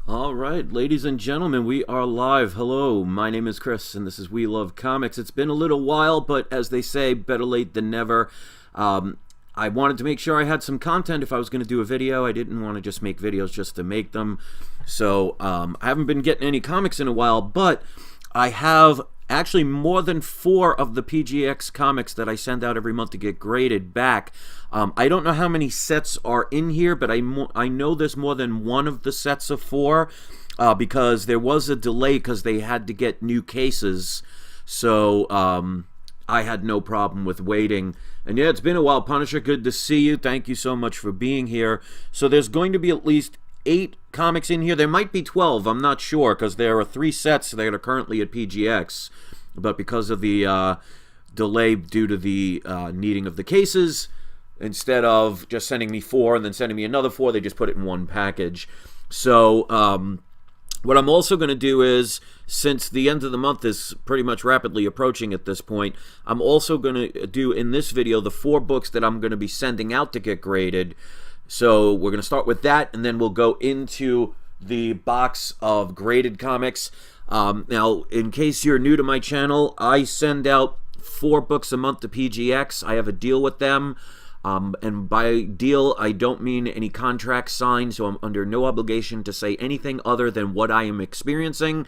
All right, ladies and gentlemen, we are live. Hello, my name is Chris, and this is We Love Comics. It's been a little while, but as they say, better late than never. I wanted to make sure I had some content if I was going to do a video. I didn't want to just make videos just to make them. So I haven't been getting any comics in a while, but I have actually more than 4 of the PGX comics that I send out every month to get graded back. I don't know how many sets are in here, but I know there's more than one of the sets of 4 because there was a delay because they had to get new cases. So I had no problem with waiting. And yeah, it's been a while. Punisher, good to see you. Thank you so much for being here. So there's going to be at least 8 comics in here. There might be 12. I'm not sure because there are 3 sets that are currently at PGX. But because of the delay due to the needing of the cases, instead of just sending me 4 and then sending me another 4, they just put it in one package. So what I'm also going to do is, since the end of the month is pretty much rapidly approaching at this point, I'm also going to do in this video the 4 books that I'm going to be sending out to get graded. So we're going to start with that, and then we'll go into the box of graded comics. Now, in case you're new to my channel, I send out 4 books a month to PGX. I have a deal with them. And by deal, I don't mean any contract signed, so I'm under no obligation to say anything other than what I am experiencing.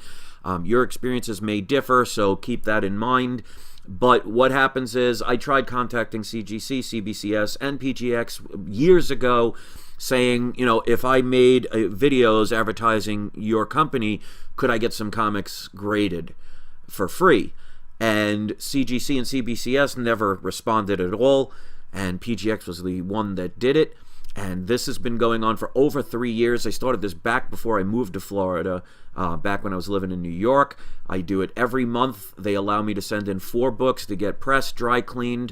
Your experiences may differ, so keep that in mind. But what happens is, I tried contacting CGC, CBCS, and PGX years ago, saying, you know, if I made videos advertising your company, could I get some comics graded for free? And CGC and CBCS never responded at all, and PGX was the one that did it. And this has been going on for over 3 years. I started this back before I moved to Florida, back when I was living in New York. I do it every month. They allow me to send in 4 books to get pressed, dry cleaned,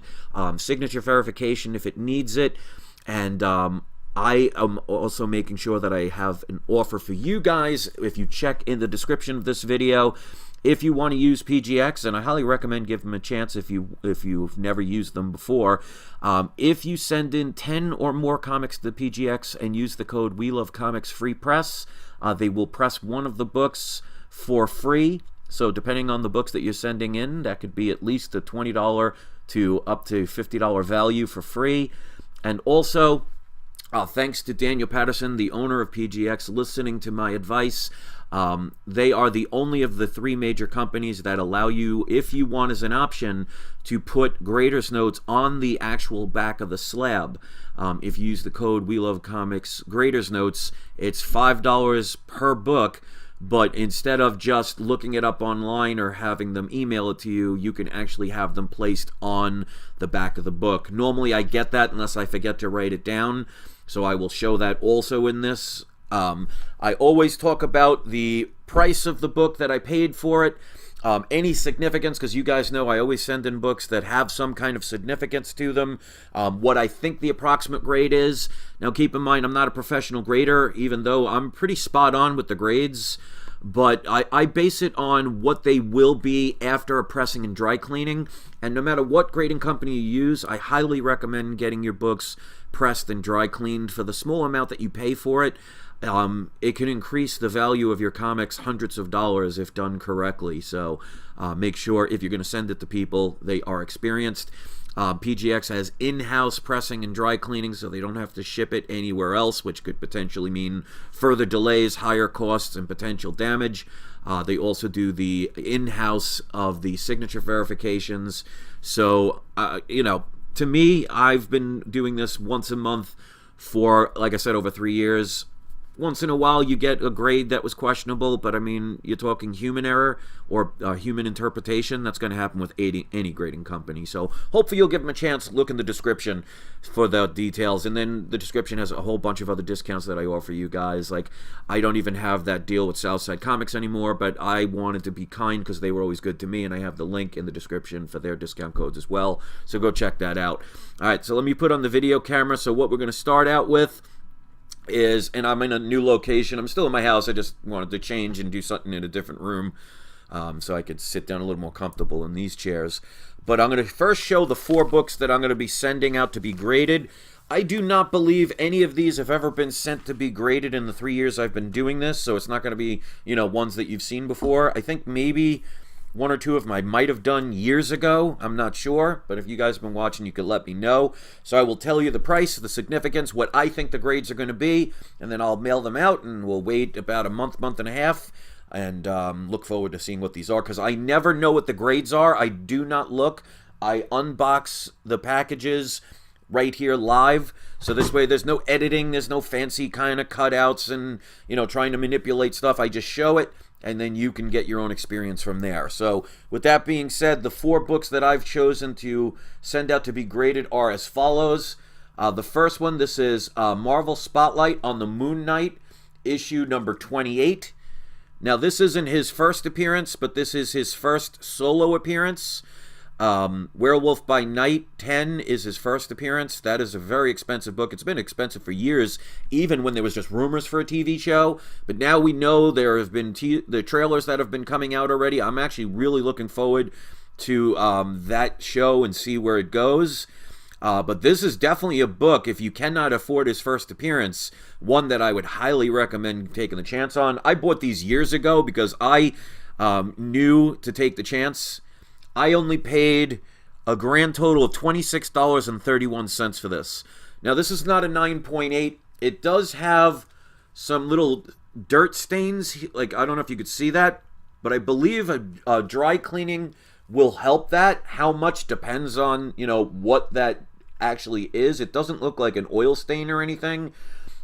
signature verification if it needs it. And I am also making sure that I have an offer for you guys. If you check in the description of this video, if you want to use PGX, and I highly recommend give them a chance if you've never used them before, if you send in 10 or more comics to PGX and use the code We Love Comics Free Press, they will press one of the books for free. So depending on the books that you're sending in, that could be at least a $20 to up to $50 value for free. And also, thanks to Daniel Patterson, the owner of PGX, listening to my advice. They are the only of the 3 major companies that allow you, if you want as an option, to put grader's notes on the actual back of the slab. If you use the code We Love Comics grader's notes, it's $5 per book, but instead of just looking it up online or having them email it to you, you can actually have them placed on the back of the book. Normally I get that unless I forget to write it down, so I will show that also in this. I always talk about the price of the book that I paid for it, any significance, because you guys know I always send in books that have some kind of significance to them, what I think the approximate grade is. Now keep in mind, I'm not a professional grader, even though I'm pretty spot on with the grades, but I base it on what they will be after pressing and dry cleaning. And no matter what grading company you use, I highly recommend getting your books pressed and dry cleaned for the small amount that you pay for it. It can increase the value of your comics hundreds of dollars if done correctly. So make sure if you're going to send it to people, they are experienced. PGX has in-house pressing and dry cleaning, so they don't have to ship it anywhere else, which could potentially mean further delays, higher costs, and potential damage. They also do the in-house of the signature verifications. So, you know, to me, I've been doing this once a month for, like I said, over 3 years. Once in a while you get a grade that was questionable, but I mean, you're talking human error or human interpretation. That's going to happen with any grading company. So hopefully you'll give them a chance. Look in the description for the details, and then the description has a whole bunch of other discounts that I offer you guys. Like, I don't even have that deal with Southside Comics anymore, but I wanted to be kind because they were always good to me, and I have the link in the description for their discount codes as well. So go check that out. All right, so let me put on the video camera. So what we're going to start out with is, and I'm in a new location. I'm still in my house. I just wanted to change and do something in a different room so I could sit down a little more comfortable in these chairs. But I'm going to first show the 4 books that I'm going to be sending out to be graded. I do not believe any of these have ever been sent to be graded in the 3 years I've been doing this, so it's not going to be, ones that you've seen before. I think maybe one or two of them I might have done years ago. I'm not sure, but if you guys have been watching, you could let me know. So I will tell you the price, the significance, what I think the grades are going to be, and then I'll mail them out, and we'll wait about a month and a half, and look forward to seeing what these are, because I never know what the grades are. I do not look. I unbox the packages right here live, so this way there's no editing, there's no fancy kind of cutouts and trying to manipulate stuff. I just show it, and then you can get your own experience from there. So with that being said, the 4 books that I've chosen to send out to be graded are as follows. The first one, this is Marvel Spotlight on the Moon Knight, issue number 28. Now this isn't his first appearance, but this is his first solo appearance. Werewolf by Night 10 is his first appearance. That is a very expensive book. It's been expensive for years, even when there was just rumors for a TV show. But now we know there have been the trailers that have been coming out already. I'm actually really looking forward to that show and see where it goes. But this is definitely a book, if you cannot afford his first appearance, one that I would highly recommend taking the chance on. I bought these years ago because I knew to take the chance. I only paid a grand total of $26.31 for this. Now, this is not a 9.8. It does have some little dirt stains. Like, I don't know if you could see that, but I believe a dry cleaning will help that. How much depends on, what that actually is. It doesn't look like an oil stain or anything.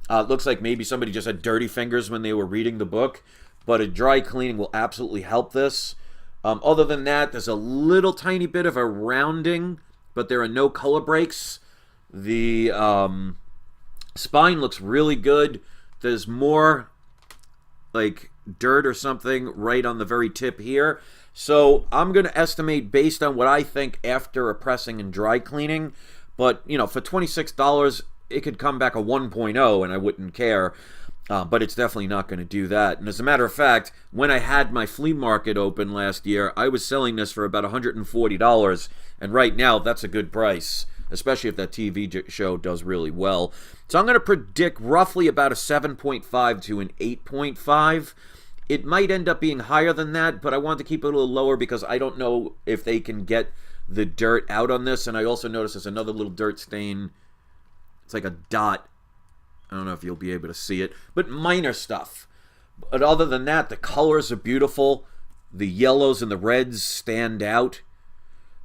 It looks like maybe somebody just had dirty fingers when they were reading the book, but a dry cleaning will absolutely help this. Other than that, there's a little tiny bit of a rounding, but there are no color breaks. The spine looks really good. There's more like dirt or something right on the very tip here. So I'm going to estimate based on what I think after a pressing and dry cleaning. But, for $26, it could come back a 1.0 and I wouldn't care. But it's definitely not going to do that. And as a matter of fact, when I had my flea market open last year, I was selling this for about $140. And right now, that's a good price, especially if that TV show does really well. So I'm going to predict roughly about a 7.5 to an 8.5. It might end up being higher than that, but I want to keep it a little lower because I don't know if they can get the dirt out on this. And I also notice there's another little dirt stain. It's like a dot. I don't know if you'll be able to see it, but minor stuff. But other than that, the colors are beautiful. The yellows and the reds stand out.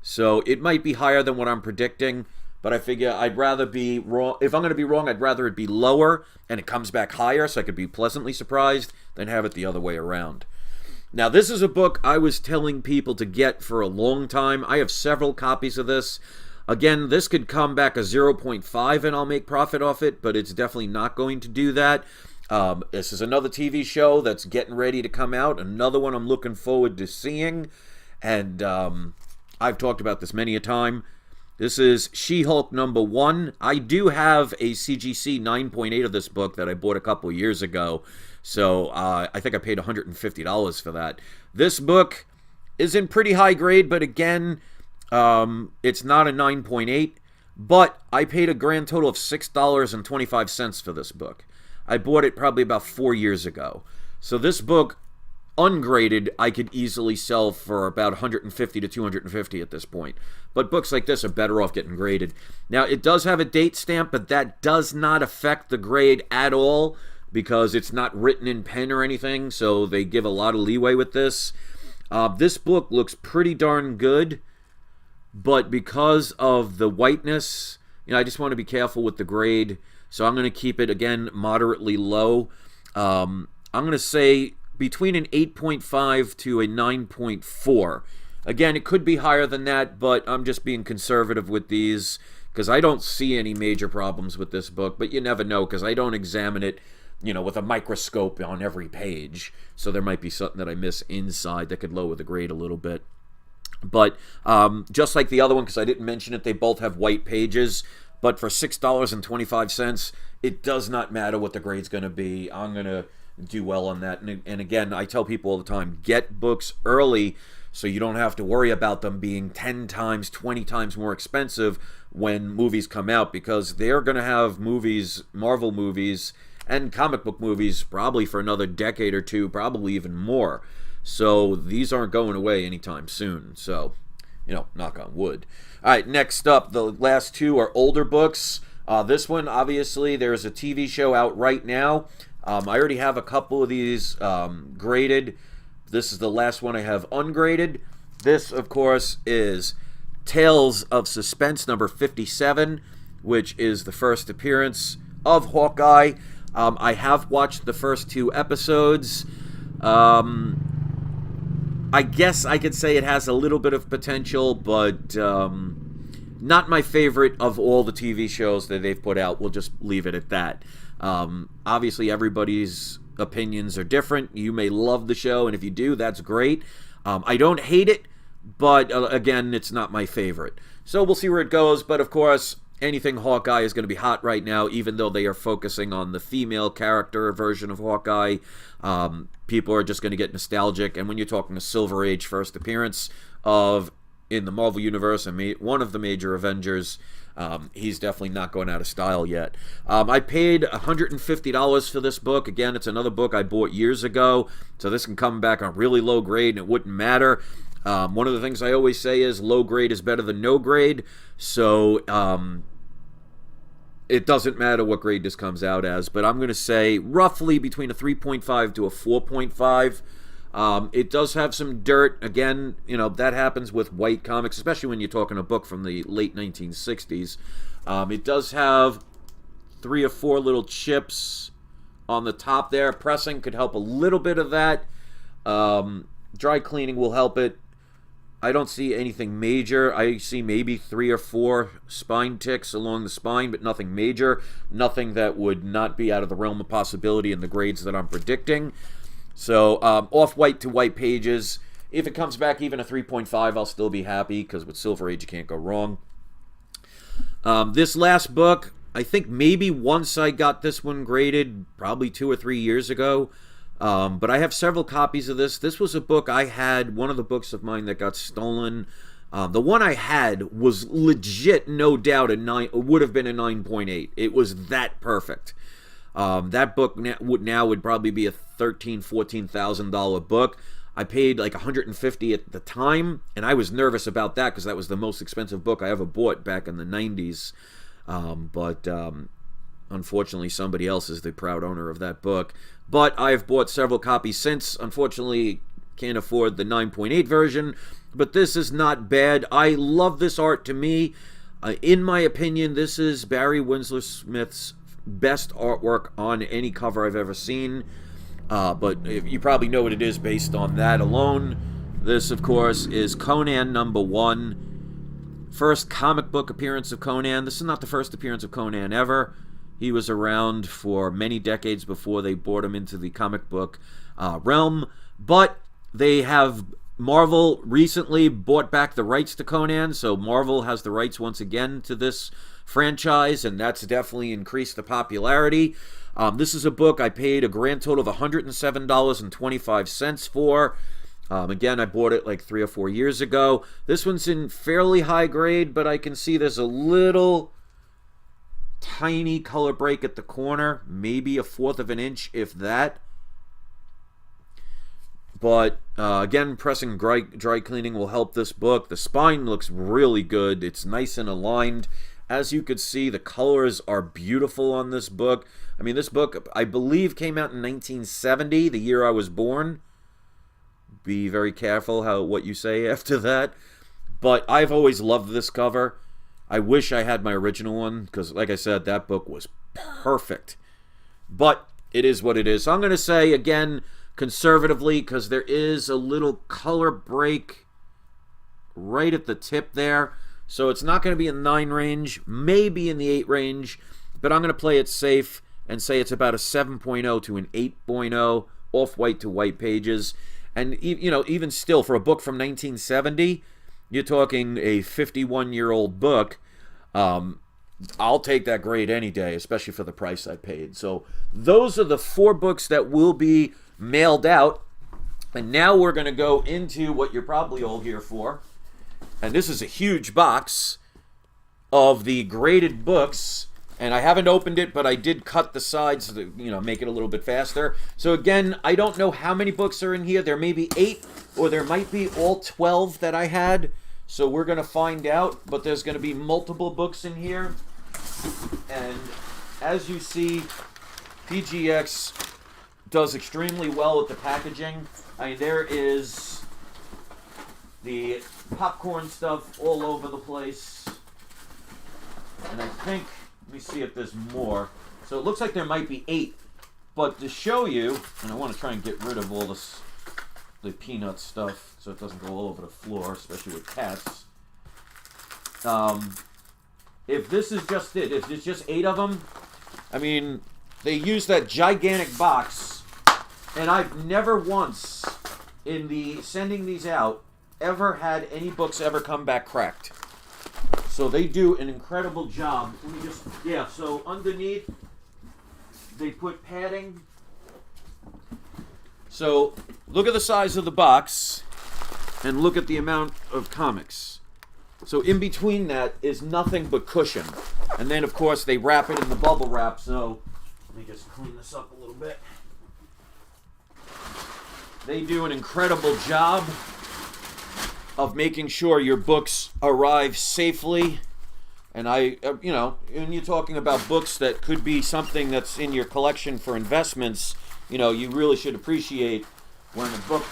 So it might be higher than what I'm predicting, but I figure I'd rather be wrong. If I'm going to be wrong, I'd rather it be lower and it comes back higher so I could be pleasantly surprised than have it the other way around. Now, this is a book I was telling people to get for a long time. I have several copies of this. Again, this could come back a 0.5 and I'll make profit off it, but it's definitely not going to do that. This is another TV show that's getting ready to come out. Another one I'm looking forward to seeing. And I've talked about this many a time. This is She-Hulk #1. I do have a CGC 9.8 of this book that I bought a couple years ago. So I think I paid $150 for that. This book is in pretty high grade, but again, it's not a 9.8, but I paid a grand total of $6.25 for this book. I bought it probably about 4 years ago. So this book, ungraded, I could easily sell for about $150 to $250 at this point. But books like this are better off getting graded. Now, it does have a date stamp, but that does not affect the grade at all because it's not written in pen or anything, so they give a lot of leeway with this. This book looks pretty darn good. But because of the whiteness, I just want to be careful with the grade. So I'm going to keep it, again, moderately low. I'm going to say between an 8.5 to a 9.4. Again, it could be higher than that, but I'm just being conservative with these because I don't see any major problems with this book. But you never know because I don't examine it, with a microscope on every page. So there might be something that I miss inside that could lower the grade a little bit. But just like the other one, because I didn't mention it, they both have white pages. But for $6.25, it does not matter what the grade's going to be. I'm going to do well on that. And again, I tell people all the time, get books early so you don't have to worry about them being 10 times, 20 times more expensive when movies come out, because they're going to have movies, Marvel movies, and comic book movies probably for another decade or two, probably even more. So these aren't going away anytime soon. So, knock on wood. All right, next up, the last two are older books. This one, obviously, there's a TV show out right now. I already have a couple of these graded. This is the last one I have ungraded. This, of course, is Tales of Suspense number 57, which is the first appearance of Hawkeye. I have watched the first 2 episodes. I guess I could say it has a little bit of potential, but not my favorite of all the TV shows that they've put out. We'll just leave it at that. Obviously, everybody's opinions are different. You may love the show, and if you do, that's great. I don't hate it, but again, it's not my favorite. So we'll see where it goes, but of course, anything Hawkeye is going to be hot right now, even though they are focusing on the female character version of Hawkeye. People are just going to get nostalgic, and when you're talking a Silver Age first appearance in the Marvel Universe and one of the major Avengers, he's definitely not going out of style yet. I paid $150 for this book. Again, it's another book I bought years ago, so this can come back on really low grade, and it wouldn't matter. One of the things I always say is low grade is better than no grade, so it doesn't matter what grade this comes out as, but I'm going to say roughly between a 3.5 to a 4.5. It does have some dirt. Again, that happens with white comics, especially when you're talking a book from the late 1960s. It does have 3 or 4 little chips on the top there. Pressing could help a little bit of that. Dry cleaning will help it. I don't see anything major. I see maybe 3 or 4 spine ticks along the spine, but nothing major. Nothing that would not be out of the realm of possibility in the grades that I'm predicting. So, off-white to white pages. If it comes back even a 3.5, I'll still be happy, because with Silver Age, you can't go wrong. This last book, I think maybe once I got this one graded, probably 2 or 3 years ago. But I have several copies of this. This was a book I had, one of the books of mine that got stolen. The one I had was legit, no doubt, would have been a 9.8. It was that perfect. That book now would probably be a $13,000, $14,000 book. I paid like $150 at the time, and I was nervous about that because that was the most expensive book I ever bought back in the 90s. But unfortunately, somebody else is the proud owner of that book. But I've bought several copies since. Unfortunately, can't afford the 9.8 version. But this is not bad. I love this art. To me, in my opinion, this is Barry Windsor Smith's best artwork on any cover I've ever seen. But you probably know what it is based on that alone. This, of course, is Conan #1. First comic book appearance of Conan. This is not the first appearance of Conan ever. He was around for many decades before they brought him into the comic book realm. But Marvel recently bought back the rights to Conan, so Marvel has the rights once again to this franchise, and that's definitely increased the popularity. This is a book I paid a grand total of $107.25 for. Again, I bought it like 3 or 4 years ago. This one's in fairly high grade, but I can see there's a little tiny color break at the corner, maybe a 1/4 of an inch, if that. But again, pressing dry cleaning will help this book. The spine looks really good. It's nice and aligned. As you could see, the colors are beautiful on this book. I mean, this book, I believe, came out in 1970, the year I was born. Be very careful what you say after that. But I've always loved this cover. I wish I had my original one, because, like I said, that book was perfect. But it is what it is. So I'm going to say, again, conservatively, because there is a little color break right at the tip there. So it's not going to be in the 9 range, maybe in the 8 range, but I'm going to play it safe and say it's about a 7.0 to an 8.0, off-white to white pages. And, even still, for a book from 1970, you're talking a 51-year-old book. I'll take that grade any day, especially for the price I paid. So those are the 4 books that will be mailed out. And now we're going to go into what you're probably all here for. And this is a huge box of the graded books. And I haven't opened it, but I did cut the sides to, make it a little bit faster. So again, I don't know how many books are in here. There may be 8, or there might be all 12 that I had. So we're going to find out. But there's going to be multiple books in here. And as you see, PGX does extremely well with the packaging. I mean, there is the popcorn stuff all over the place. And I think, let me see if there's more. So it looks like there might be 8. But to show you, and I want to try and get rid of all this, the peanut stuff, so it doesn't go all over the floor, especially with cats. If this is just it, if there's just 8 of them, I mean, they use that gigantic box. And I've never once, in the sending these out, ever had any books ever come back cracked. So they do an incredible job. Let me just, so underneath, they put padding. So look at the size of the box, and look at the amount of comics. So in between that is nothing but cushion. And then, of course, they wrap it in the bubble wrap. So let me just clean this up a little bit. They do an incredible job of making sure your books arrive safely. And when you're talking about books that could be something that's in your collection for investments, you really should appreciate when a book,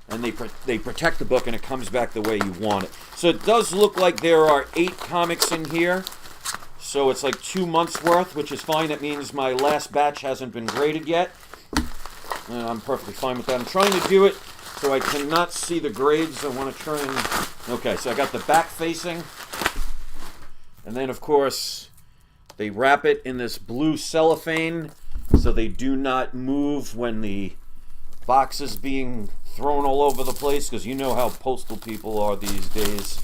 and they protect the book and it comes back the way you want it. So it does look like there are 8 comics in here. So it's like 2 months worth, which is fine. That means my last batch hasn't been graded yet. And I'm perfectly fine with that. I'm trying to do it so I cannot see the grades. I want to try and... Okay, so I got the back facing. And then, of course, they wrap it in this blue cellophane so they do not move when the box is being thrown all over the place, because you know how postal people are these days.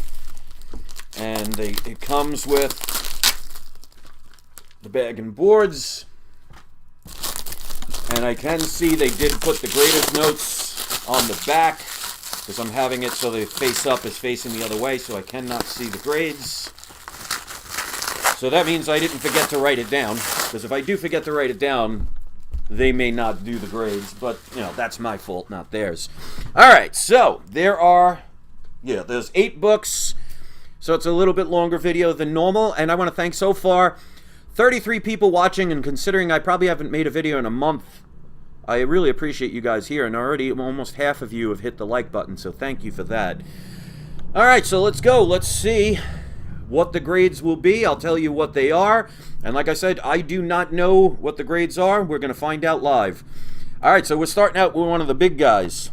And it comes with the bag and boards. And I can see they did put the grader's notes on the back, because I'm having it so the face up is facing the other way, so I cannot see the grades. So that means I didn't forget to write it down, because if I do forget to write it down, they may not do the grades, but, that's my fault, not theirs. All right, so there's 8 books, so it's a little bit longer video than normal, and I want to thank so far 33 people watching, and considering I probably haven't made a video in a month, I really appreciate you guys here, and already almost half of you have hit the like button, so thank you for that. All right, so let's go. Let's see what the grades will be. I'll tell you what they are, and like I said, I do not know what the grades are. We're going to find out live. All right, so we're starting out with one of the big guys.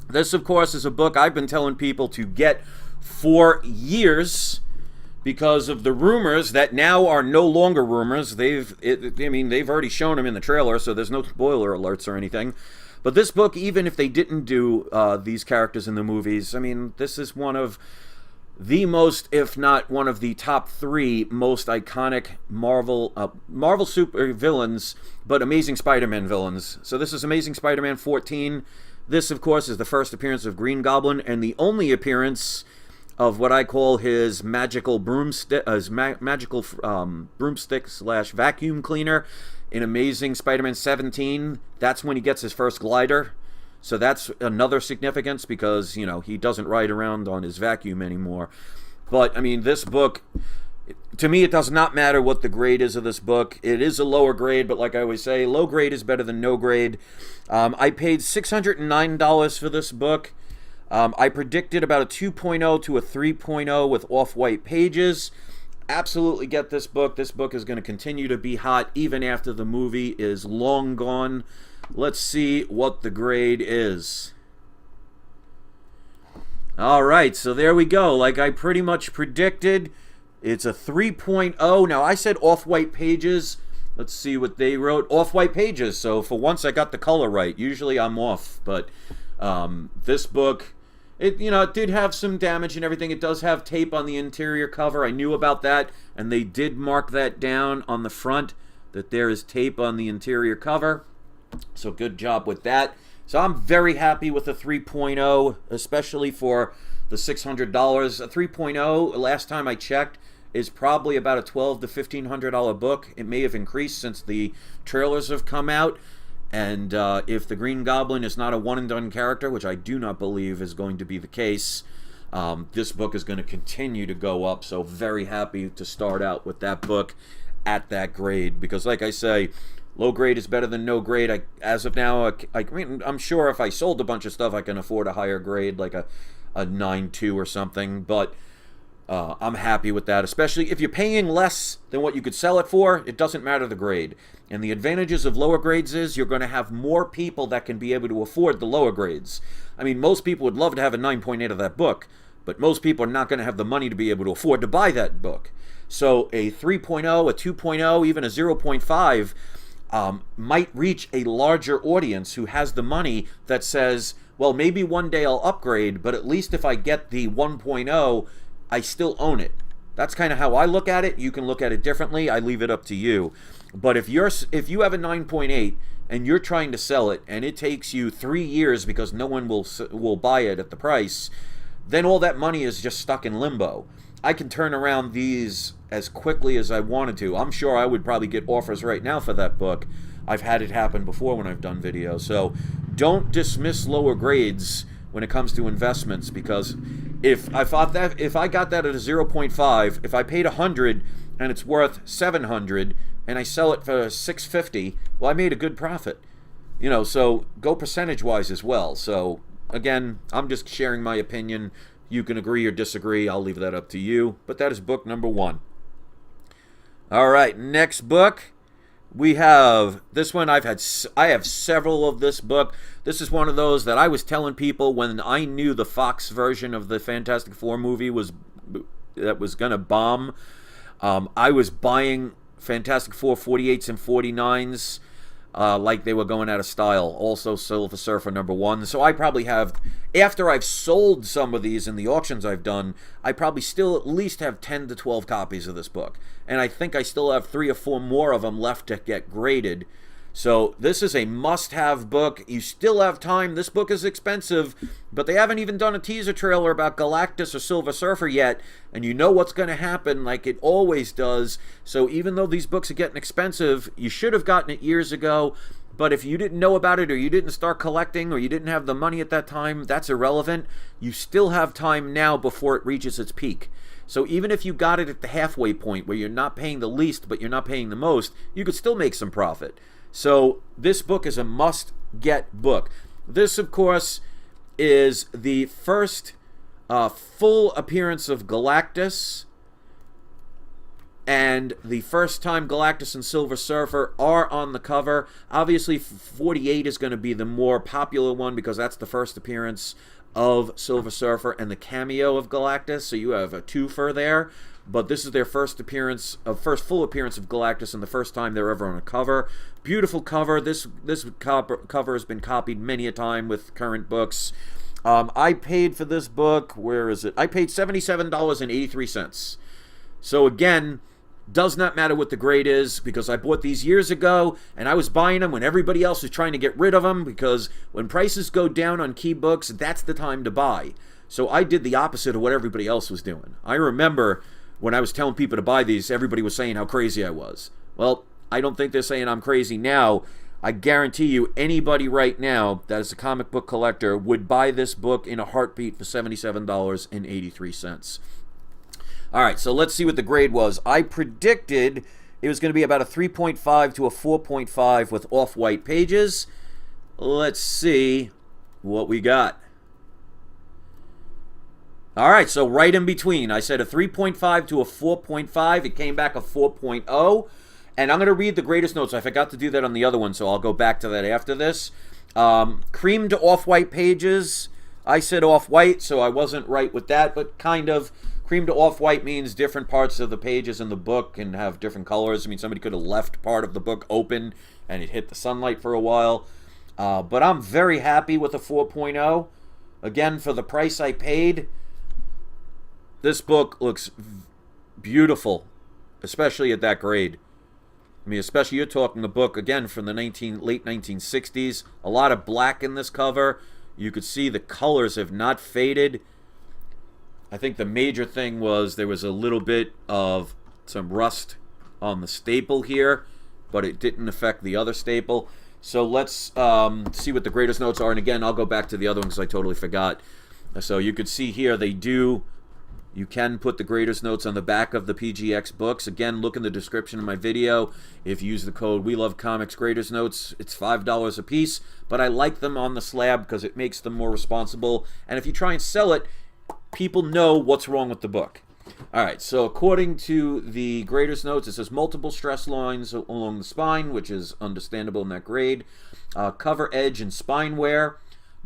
This, of course, is a book I've been telling people to get for years, because of the rumors that now are no longer rumors. They've already shown them in the trailer, so there's no spoiler alerts or anything. But this book, even if they didn't do these characters in the movies, this is one of the most, if not one of the top 3 most iconic Marvel super villains, but Amazing Spider-Man villains. So this is Amazing Spider-Man 14. This, of course, is the first appearance of Green Goblin, and the only appearance of what I call his magical broomstick, broomstick / vacuum cleaner in Amazing Spider-Man 17. That's when he gets his first glider. So that's another significance, because, he doesn't ride around on his vacuum anymore. But, this book, to me, it does not matter what the grade is of this book. It is a lower grade, but like I always say, low grade is better than no grade. I paid $609 for this book. I predicted about a 2.0 to a 3.0 with off-white pages. Absolutely get this book. This book is going to continue to be hot even after the movie is long gone. Let's see what the grade is. All right, so there we go. Like I pretty much predicted, it's a 3.0. Now, I said off-white pages. Let's see what they wrote. Off-white pages. So for once, I got the color right. Usually I'm off, but this book, it did have some damage and everything. It does have tape on the interior cover. I knew about that, and they did mark that down on the front, that there is tape on the interior cover. So good job with that. So I'm very happy with the 3.0, especially for the $600. A 3.0, last time I checked, is probably about a $1,200 to $1,500 book. It may have increased since the trailers have come out. And if the Green Goblin is not a one-and-done character, which I do not believe is going to be the case, this book is going to continue to go up. So very happy to start out with that book at that grade. Because like I say, low grade is better than no grade. As of now, I mean, I'm sure if I sold a bunch of stuff, I can afford a higher grade, like a 9.2 or something. But I'm happy with that, especially if you're paying less than what you could sell it for. It doesn't matter the grade. And the advantages of lower grades is you're going to have more people that can be able to afford the lower grades. I mean, most people would love to have a 9.8 of that book, but most people are not going to have the money to be able to afford to buy that book. So a 3.0, a 2.0, even a 0.5 might reach a larger audience who has the money that says, well, maybe one day I'll upgrade, but at least if I get the 1.0, I still own it. That's kind of how I look at it. You can look at it differently. I leave it up to you. But if you have a 9.8 and you're trying to sell it and it takes you 3 years because no one will buy it at the price, then all that money is just stuck in limbo. I can turn around these as quickly as I wanted to. I'm sure I would probably get offers right now for that book. I've had it happen before when I've done videos. So don't dismiss lower grades when it comes to investments, because if I got that at a 0.5, if I paid 100 and it's worth 700 and I sell it for 650, well, I made a good profit. You know, so go percentage wise as well. So again, I'm just sharing my opinion. You can agree or disagree. I'll leave that up to you. But that is book number 1. All right, next book. We have this one. I have several of this book. This is one of those that I was telling people when I knew the Fox version of the Fantastic Four movie was gonna bomb. I was buying Fantastic Four 48s and 49s like they were going out of style. Also Silver Surfer #1. So I probably have, after I've sold some of these in the auctions I've done, I probably still at least have 10 to 12 copies of this book. And I think I still have 3 or 4 more of them left to get graded. So this is a must-have book. You still have time. This book is expensive, but they haven't even done a teaser trailer about Galactus or Silver Surfer yet, and you know what's going to happen like it always does. So even though these books are getting expensive, you should have gotten it years ago, but if you didn't know about it or you didn't start collecting or you didn't have the money at that time, that's irrelevant. You still have time now before it reaches its peak. So even if you got it at the halfway point where you're not paying the least but you're not paying the most, you could still make some profit. So this book is a must-get book. This, of course, is the first full appearance of Galactus, and the first time Galactus and Silver Surfer are on the cover. Obviously, 48 is going to be the more popular one because that's the first appearance of Silver Surfer and the cameo of Galactus. So you have a twofer there. But this is their first full appearance of Galactus, and the first time they're ever on a cover. Beautiful cover. This cover has been copied many a time with current books. I paid for this book. Where is it? I paid $77.83. So again, does not matter what the grade is, because I bought these years ago and I was buying them when everybody else was trying to get rid of them, because when prices go down on key books, that's the time to buy. So I did the opposite of what everybody else was doing. I remember when I was telling people to buy these, everybody was saying how crazy I was. Well, I don't think they're saying I'm crazy now. I guarantee you anybody right now that is a comic book collector would buy this book in a heartbeat for $77.83. All right, so let's see what the grade was. I predicted it was going to be about a 3.5 to a 4.5 with off-white pages. Let's see what we got. All right, so right in between. I said a 3.5 to a 4.5. It came back a 4.0. And I'm going to read the greatest notes. I forgot to do that on the other one, so I'll go back to that after this. Cream to off-white pages. I said off-white, so I wasn't right with that, but kind of. Cream to off-white means different parts of the pages in the book can have different colors. I mean, somebody could have left part of the book open and it hit the sunlight for a while. But I'm very happy with a 4.0. Again, for the price I paid, this book looks beautiful, especially at that grade. I mean, especially you're talking a book, again, from the late 1960s. A lot of black in this cover. You could see the colors have not faded. I think the major thing was there was a little bit of some rust on the staple here, but it didn't affect the other staple. So let's see what the greatest notes are. And again, I'll go back to the other one because I totally forgot. So you could see here you can put the greatest notes on the back of the PGX books. Again, look in the description of my video. If you use the code WeLoveComics Greatest Notes, it's $5 a piece. But I like them on the slab because it makes them more responsible. And if you try and sell it, people know what's wrong with the book. Alright, so according to the greatest notes, it says multiple stress lines along the spine, which is understandable in that grade. Cover edge and spine wear.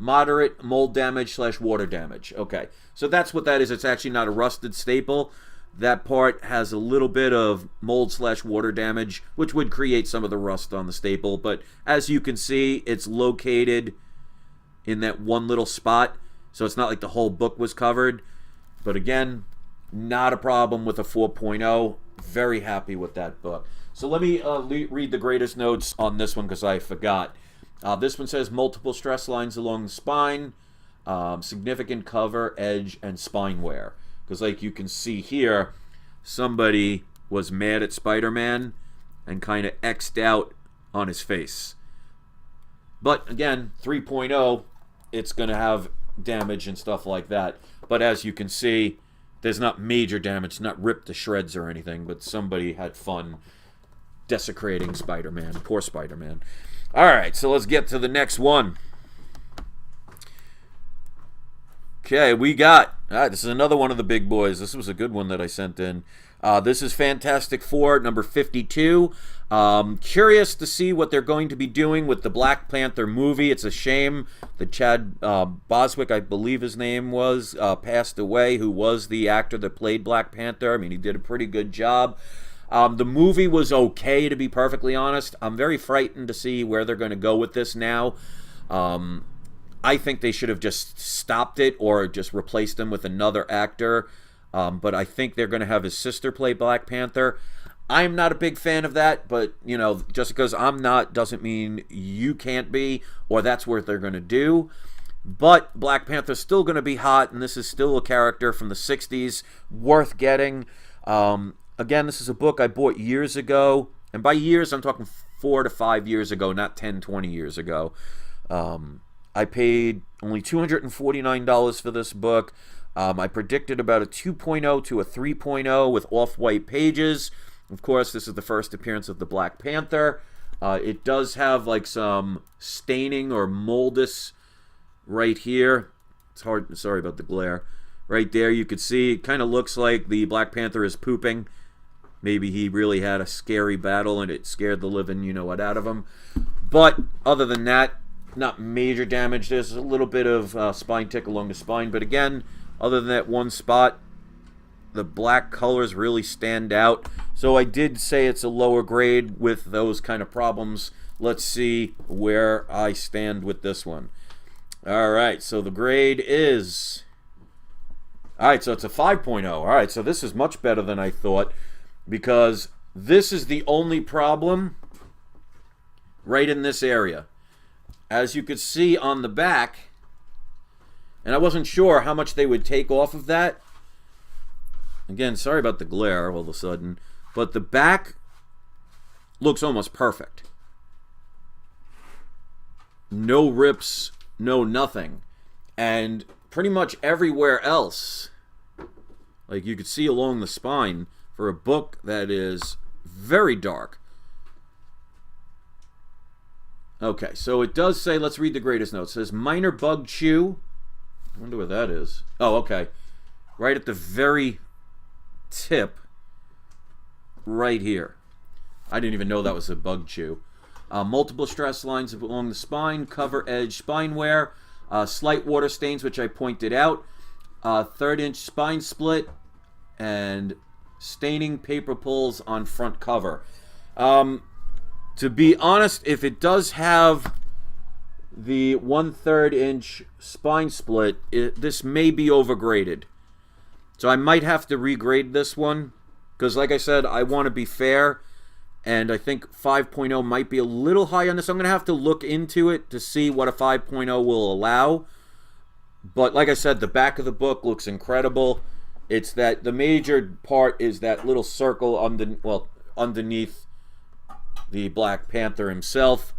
Moderate mold damage / water damage. Okay, so that's what that is. It's actually not a rusted staple. That part has a little bit of mold / water damage, which would create some of the rust on the staple. But as you can see, it's located in that one little spot. So it's not like the whole book was covered. But again, not a problem with a 4.0. Very happy with that book. So let me read the greatest notes on this one because I forgot. This one says multiple stress lines along the spine, significant cover, edge, and spine wear. Because like you can see here, somebody was mad at Spider-Man and kind of X'd out on his face. But again, 3.0, it's going to have damage and stuff like that. But as you can see, there's not major damage, not ripped to shreds or anything, but somebody had fun desecrating Spider-Man. Poor Spider-Man. Alright, so let's get to the next one. Okay, we got... Alright, this is another one of the big boys. This was a good one that I sent in. This is Fantastic Four, number 52. Curious to see what they're going to be doing with the Black Panther movie. It's a shame that Chad Boswick, I believe his name was, passed away, who was the actor that played Black Panther. I mean, he did a pretty good job. The movie was okay, to be perfectly honest. I'm very frightened to see where they're going to go with this now. I think they should have just stopped it or just replaced him with another actor. But I think they're going to have his sister play Black Panther. I'm not a big fan of that, but, you know, just because I'm not doesn't mean you can't be, or that's what they're going to do. But Black Panther's still going to be hot, and this is still a character from the 60s, worth getting. Again, this is a book I bought years ago, and by years, I'm talking 4 to 5 years ago, not 10, 20 years ago. I paid only $249 for this book. I predicted about a 2.0 to a 3.0 with off-white pages. Of course, this is the first appearance of the Black Panther. It does have like some staining or moldus right here. It's hard, sorry about the glare. Right there, you could see it kind of looks like the Black Panther is pooping. Maybe he really had a scary battle and it scared the living you-know-what out of him. But other than that, not major damage. There's a little bit of spine tick along the spine. But again, other than that one spot, the black colors really stand out. So I did say it's a lower grade with those kind of problems. Let's see where I stand with this one. Alright, so the grade is... Alright, so it's a 5.0. Alright, so this is much better than I thought, because this is the only problem right in this area. As you could see on the back, and I wasn't sure how much they would take off of that. Again, sorry about the glare all of a sudden, but the back looks almost perfect. No rips, no nothing. And pretty much everywhere else, like you could see along the spine, for a book that is very dark. Okay, so it does say, let's read the greatest note. It says, minor bug chew. I wonder what that is. Oh, okay. Right at the very tip. Right here. I didn't even know that was a bug chew. Multiple stress lines along the spine. Cover edge spine wear. Slight water stains, which I pointed out. 3rd-inch spine split. And staining paper pulls on front cover. To be honest, if it does have the 1/3 inch spine split, this may be overgraded. So I might have to regrade this one, because like I said, I want to be fair, and I think 5.0 might be a little high on this. I'm going to have to look into it to see what a 5.0 will allow. But like I said, the back of the book looks incredible. It's that the major part is that little circle underneath the Black Panther himself.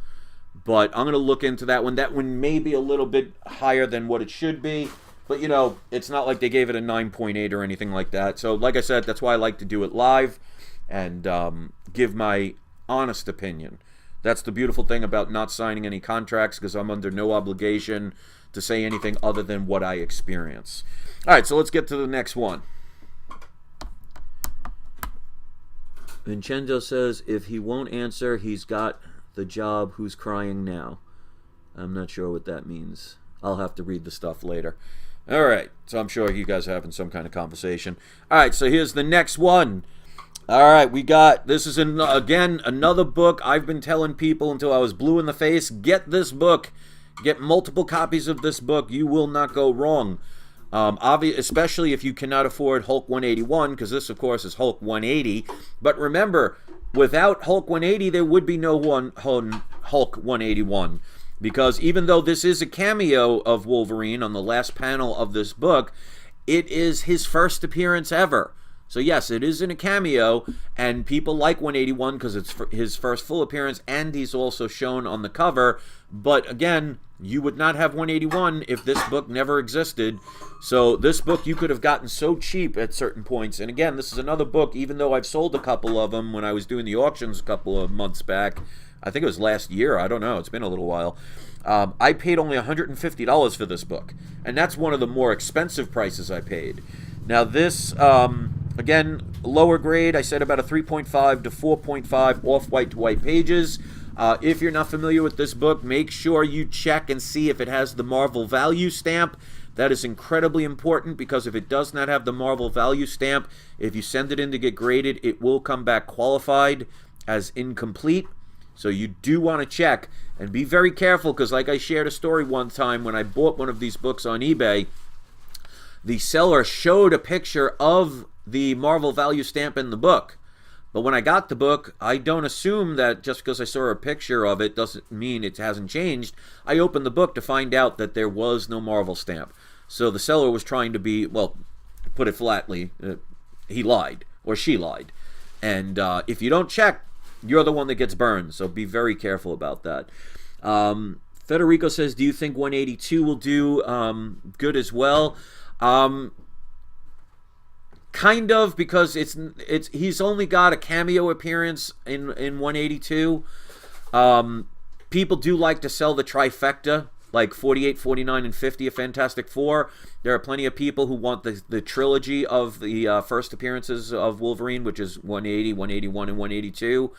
But I'm going to look into that one. That one may be a little bit higher than what it should be. But, you know, it's not like they gave it a 9.8 or anything like that. So, like I said, that's why I like to do it live and give my honest opinion. That's the beautiful thing about not signing any contracts, because I'm under no obligation to say anything other than what I experience. All right, so let's get to the next one. Vincenzo says, if he won't answer, he's got the job. Who's crying now? I'm not sure what that means. I'll have to read the stuff later. All right, so I'm sure you guys are having some kind of conversation. All right, so here's the next one. All right, we got, this is, again, another book. I've been telling people until I was blue in the face, get this book. Get multiple copies of this book. You will not go wrong. Especially if you cannot afford Hulk 181, because this, of course, is Hulk 180. But remember, without Hulk 180, there would be no Hulk 181. Because even though this is a cameo of Wolverine on the last panel of this book, it is his first appearance ever. So yes, it is in a cameo, and people like 181 because it's his first full appearance, and he's also shown on the cover. But again, you would not have 181 if this book never existed. So this book you could have gotten so cheap at certain points. And again, this is another book, even though I've sold a couple of them when I was doing the auctions a couple of months back. I think it was last year. I don't know. It's been a little while. I paid only $150 for this book. And that's one of the more expensive prices I paid. Now this, again, lower grade. I said about a 3.5 to 4.5 off-white to white pages. If you're not familiar with this book, make sure you check and see if it has the Marvel value stamp. That is incredibly important, because if it does not have the Marvel value stamp, if you send it in to get graded, it will come back qualified as incomplete. So you do want to check and be very careful, because like I shared a story one time when I bought one of these books on eBay, the seller showed a picture of the Marvel value stamp in the book. But when I got the book, I don't assume that just because I saw a picture of it doesn't mean it hasn't changed. I opened the book to find out that there was no Marvel stamp. So the seller was trying to be, well, put it flatly, he lied, or she lied. And if you don't check, you're the one that gets burned. So be very careful about that. Federico says, do you think 182 will do good as well? Kind of, because he's only got a cameo appearance in 182. People do like to sell the trifecta, like 48, 49, and 50 of Fantastic Four. There are plenty of people who want the trilogy of the first appearances of Wolverine, which is 180, 181, and 182.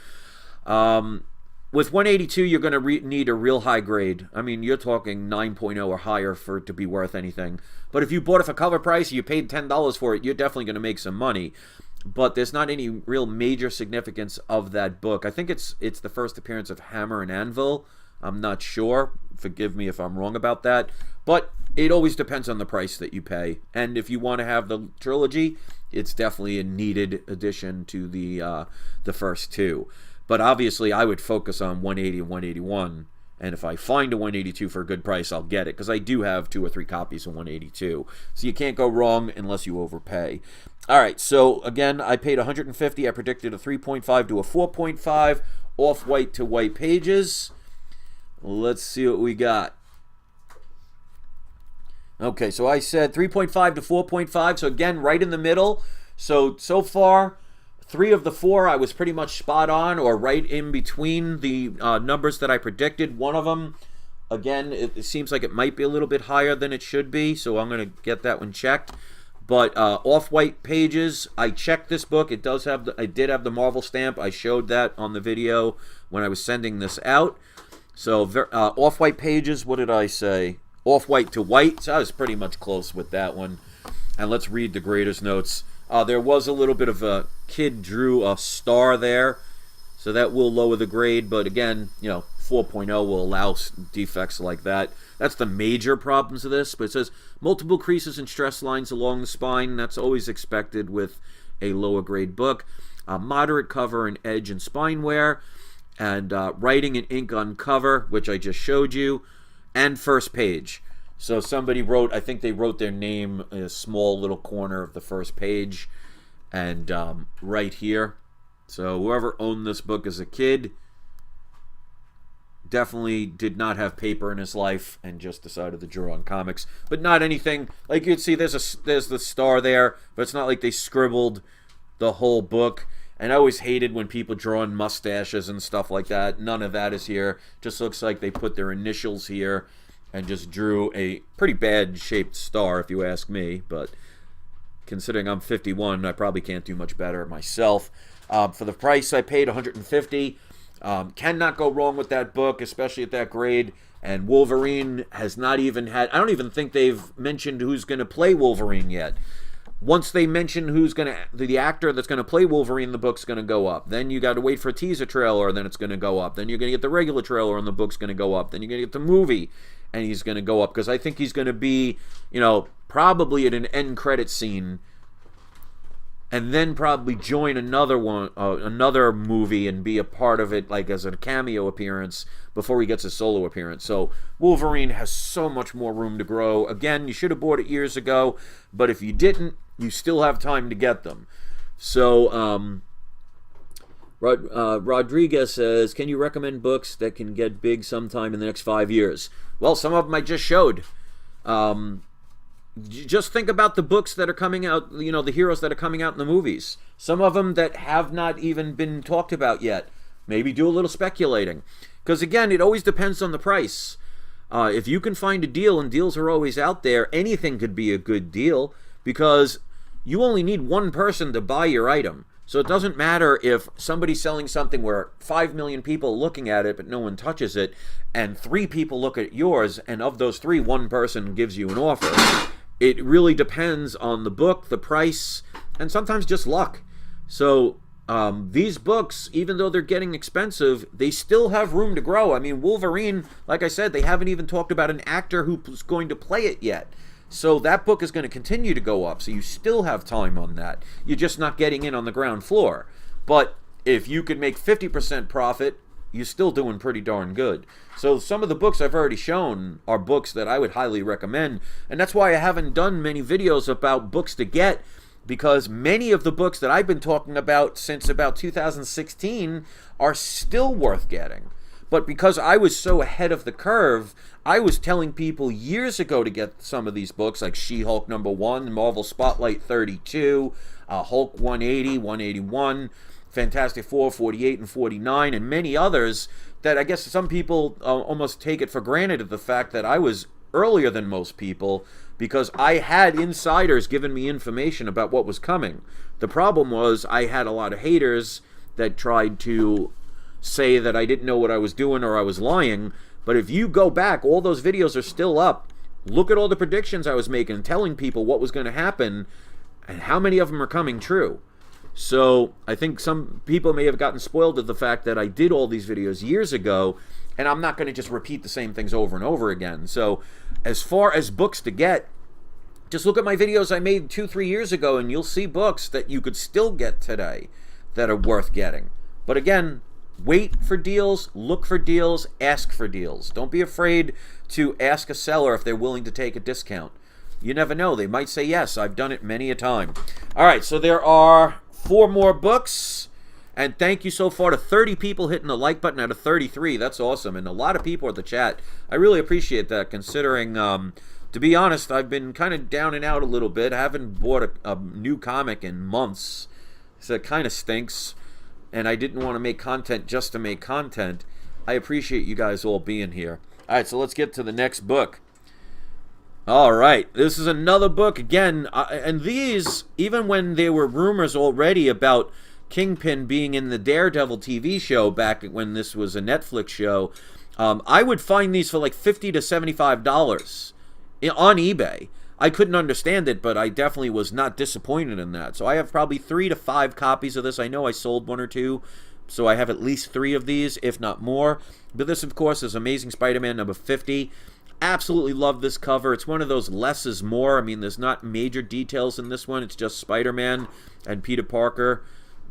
With 182, you're going to need a real high grade. I mean, you're talking 9.0 or higher for it to be worth anything. But if you bought it for cover price, you paid $10 for it, you're definitely going to make some money. But there's not any real major significance of that book. I think it's the first appearance of Hammer and Anvil. I'm not sure. Forgive me if I'm wrong about that. But it always depends on the price that you pay. And if you want to have the trilogy, it's definitely a needed addition to the first two. But obviously, I would focus on 180 and 181. And if I find a 182 for a good price, I'll get it, because I do have 2 or 3 copies of 182. So you can't go wrong unless you overpay. All right, so again, I paid $150. I predicted a 3.5 to a 4.5 off-white to white pages. Let's see what we got. Okay, so I said 3.5 to 4.5. So again, right in the middle. So far, 3 of the 4 I was pretty much spot on, or right in between the numbers that I predicted. One of them, again, it seems like it might be a little bit higher than it should be, so I'm going to get that one checked. But off-white pages, I checked this book. It does have I did have the Marvel stamp. I showed that on the video when I was sending this out. So off-white pages, what did I say? Off-white to white. So I was pretty much close with that one. And let's read the grader's notes. There was a little bit of a kid drew a star there, so that will lower the grade. But again, 4.0 will allow defects like that. That's the major problems of this. But it says multiple creases and stress lines along the spine. That's always expected with a lower grade book. moderate cover and edge and spine wear, and writing in ink on cover, which I just showed you, and first page. So somebody wrote, I think they wrote their name in a small little corner of the first page, and right here. So whoever owned this book as a kid definitely did not have paper in his life and just decided to draw on comics. But not anything, like you'd see there's the star there, but it's not like they scribbled the whole book. And I always hated when people draw on mustaches and stuff like that. None of that is here. Just looks like they put their initials here and just drew a pretty bad shaped star, if you ask me. But considering I'm 51, I probably can't do much better myself. For the price I paid, $150. Cannot go wrong with that book, especially at that grade. And Wolverine has not even had, I don't even think they've mentioned who's going to play Wolverine yet. Once they mention who's going to, the actor that's going to play Wolverine, the book's going to go up. Then you got to wait for a teaser trailer, and then it's going to go up. Then you're going to get the regular trailer, and the book's going to go up. Then you're going to get the movie, and he's going to go up. Because I think he's going to be, probably at an end credit scene, and then probably join another one, another movie, and be a part of it, like as a cameo appearance before he gets a solo appearance. So Wolverine has so much more room to grow. Again, you should have bought it years ago, but if you didn't, you still have time to get them. So Rodriguez says, can you recommend books that can get big sometime in the next 5 years? Well, some of them I just showed. Just think about the books that are coming out, the heroes that are coming out in the movies. Some of them that have not even been talked about yet. Maybe do a little speculating. Because again, it always depends on the price. If you can find a deal, and deals are always out there, anything could be a good deal, because you only need one person to buy your item. So it doesn't matter if somebody's selling something where 5 million people are looking at it, but no one touches it, and 3 people look at yours, and of those 3, one person gives you an offer. It really depends on the book, the price, and sometimes just luck. So these books, even though they're getting expensive, they still have room to grow. I mean, Wolverine, like I said, they haven't even talked about an actor who's going to play it yet. So that book is going to continue to go up. So you still have time on that. You're just not getting in on the ground floor. But if you could make 50% profit, you're still doing pretty darn good. So some of the books I've already shown are books that I would highly recommend. And that's why I haven't done many videos about books to get, because many of the books that I've been talking about since about 2016 are still worth getting. But because I was so ahead of the curve, I was telling people years ago to get some of these books, like She-Hulk #1, Marvel Spotlight 32, Hulk 180, 181, Fantastic Four 48 and 49, and many others that I guess some people almost take it for granted, of the fact that I was earlier than most people, because I had insiders giving me information about what was coming. The problem was I had a lot of haters that tried to say that I didn't know what I was doing or I was lying. But if you go back, all those videos are still up. Look at all the predictions I was making, telling people what was going to happen, and how many of them are coming true. So I think some people may have gotten spoiled at the fact that I did all these videos years ago, and I'm not going to just repeat the same things over and over again. So as far as books to get, just look at my videos I made 2-3 years ago, and you'll see books that you could still get today that are worth getting. But again, wait for deals, look for deals, ask for deals. Don't be afraid to ask a seller if they're willing to take a discount. You never know. They might say yes. I've done it many a time. All right, so there are 4 more books. And thank you so far to 30 people hitting the like button out of 33. That's awesome. And a lot of people at the chat. I really appreciate that, considering, to be honest, I've been kind of down and out a little bit. I haven't bought a new comic in months. So it kind of stinks. And I didn't want to make content just to make content. I appreciate you guys all being here. All right, so let's get to the next book. All right, this is another book again. And these, even when there were rumors already about Kingpin being in the Daredevil TV show back when this was a Netflix show, I would find these for like $50 to $75 on eBay. I couldn't understand it, but I definitely was not disappointed in that. So I have probably 3 to 5 copies of this. I know I sold 1 or 2, so I have at least 3 of these, if not more. But this, of course, is Amazing Spider-Man number 50. Absolutely love this cover. It's one of those less is more. I mean, there's not major details in this one. It's just Spider-Man and Peter Parker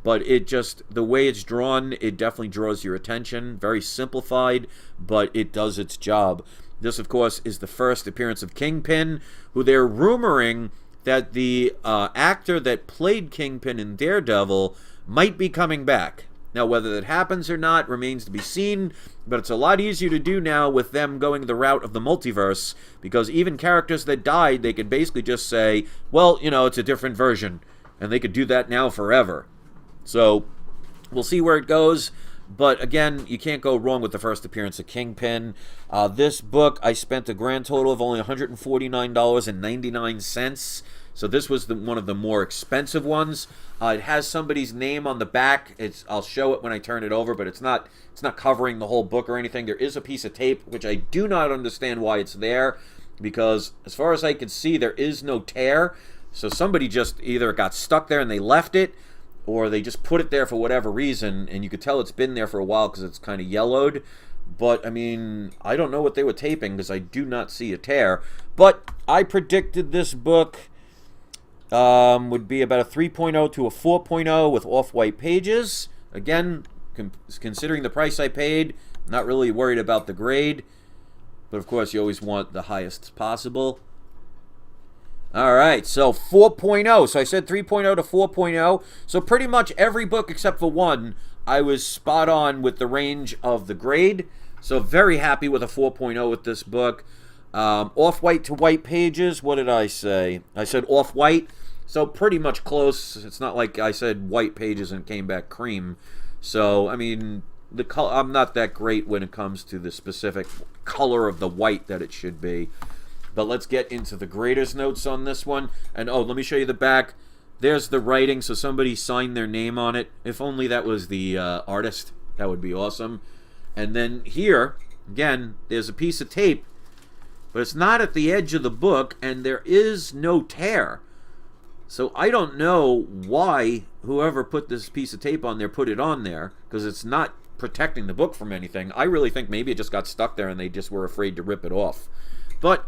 but it just, the way it's drawn, it definitely draws your attention. Very simplified, but it does its job. This, of course, is the first appearance of Kingpin, who they're rumoring that the actor that played Kingpin in Daredevil might be coming back. Now, whether that happens or not remains to be seen, but it's a lot easier to do now with them going the route of the multiverse, because even characters that died, they could basically just say, well, you know, it's a different version, and they could do that now forever. So, we'll see where it goes, but again, you can't go wrong with the first appearance of Kingpin. This book, I spent a grand total of only $149.99, so this was one of the more expensive ones. It has somebody's name on the back. I'll show it when I turn it over, but it's not covering the whole book or anything. There is a piece of tape, which I do not understand why it's there, because as far as I can see, there is no tear. So somebody just either got stuck there and they left it, or they just put it there for whatever reason, and you could tell it's been there for a while because it's kind of yellowed. But, I mean, I don't know what they were taping because I do not see a tear. But I predicted this book would be about a 3.0 to a 4.0 with off-white pages. Again, considering the price I paid, not really worried about the grade. But, of course, you always want the highest possible. Alright, so 4.0. So I said 3.0 to 4.0. So pretty much every book except for one, I was spot on with the range of the grade. So very happy with a 4.0 with this book. Off-white to white pages, what did I say? I said off-white, so pretty much close. It's not like I said white pages and it came back cream. So, I mean, I'm not that great when it comes to the specific color of the white that it should be. But let's get into the graders notes on this one. And, oh, let me show you the back. There's the writing, so somebody signed their name on it. If only that was the artist, that would be awesome. And then here, again, there's a piece of tape, but it's not at the edge of the book, and there is no tear. So I don't know why whoever put this piece of tape on there put it on there, because it's not protecting the book from anything. I really think maybe it just got stuck there and they just were afraid to rip it off. But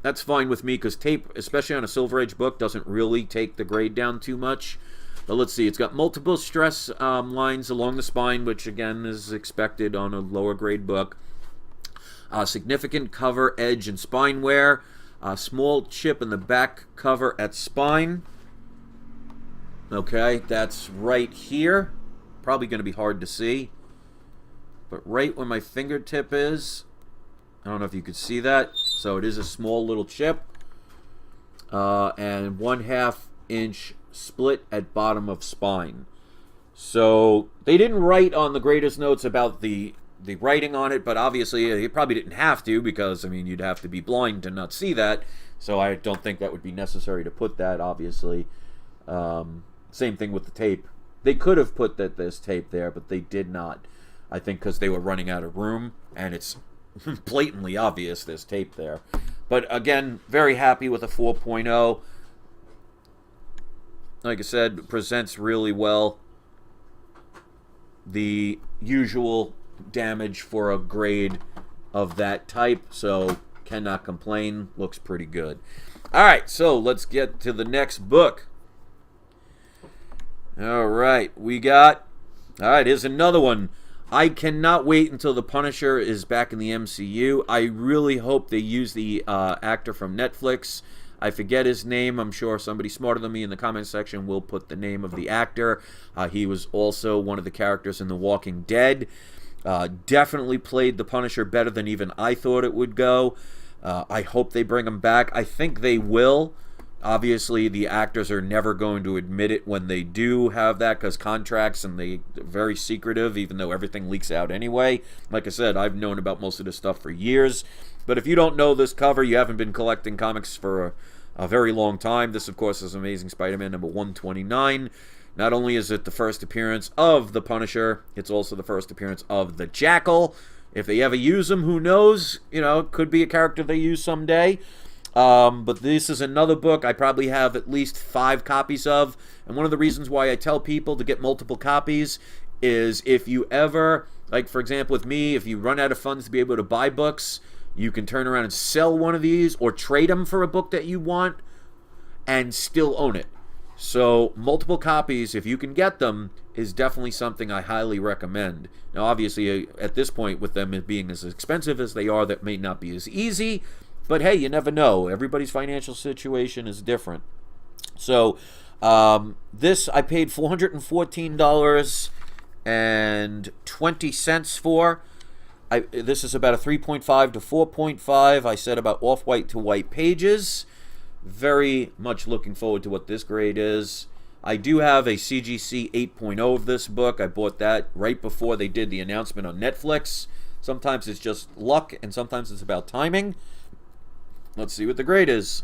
that's fine with me, because tape, especially on a Silver Age book, doesn't really take the grade down too much. But let's see, it's got multiple stress lines along the spine, which again is expected on a lower grade book. Significant cover, edge, and spine wear. Small chip in the back cover at spine. Okay, that's right here. Probably going to be hard to see. But right where my fingertip is, I don't know if you could see that. So it is a small little chip. And 1/2 inch split at bottom of spine. So they didn't write on the graders notes about the writing on it, but obviously you probably didn't have to, because I mean you'd have to be blind to not see that. So I don't think that would be necessary to put that, obviously. Same thing with the tape. They could have put that there's tape there, but they did not. I think because they were running out of room, and it's blatantly obvious there's tape there. But again, very happy with a 4.0. Like I said, presents really well. The usual damage for a grade of that type, so cannot complain. Looks pretty good. Alright, so let's get to the next book. Alright, here's another one. I cannot wait until the Punisher is back in the MCU. I really hope they use the actor from Netflix. I forget his name. I'm sure somebody smarter than me in the comment section will put the name of the actor. He was also one of the characters in The Walking Dead. Definitely played the Punisher better than even I thought it would go. I hope they bring him back. I think they will. Obviously, the actors are never going to admit it when they do have that, because contracts, and they're very secretive, even though everything leaks out anyway. Like I said, I've known about most of this stuff for years. But if you don't know this cover, you haven't been collecting comics for a very long time. This, of course, is Amazing Spider-Man number 129. Not only is it the first appearance of the Punisher, it's also the first appearance of the Jackal. If they ever use him, who knows? You know, it could be a character they use someday. But this is another book I probably have at least 5 copies of. And one of the reasons why I tell people to get multiple copies is if you ever, like for example with me, if you run out of funds to be able to buy books, you can turn around and sell one of these or trade them for a book that you want and still own it. So multiple copies, if you can get them, is definitely something I highly recommend. Now, obviously, at this point, with them being as expensive as they are, that may not be as easy. But hey, you never know. Everybody's financial situation is different. So this I paid $414.20 for. This is about a 3.5 to 4.5. I said about off-white to white pages. Very much looking forward to what this grade is. I do have a CGC 8.0 of this book. I bought that right before they did the announcement on Netflix. Sometimes it's just luck, and sometimes it's about timing. Let's see what the grade is.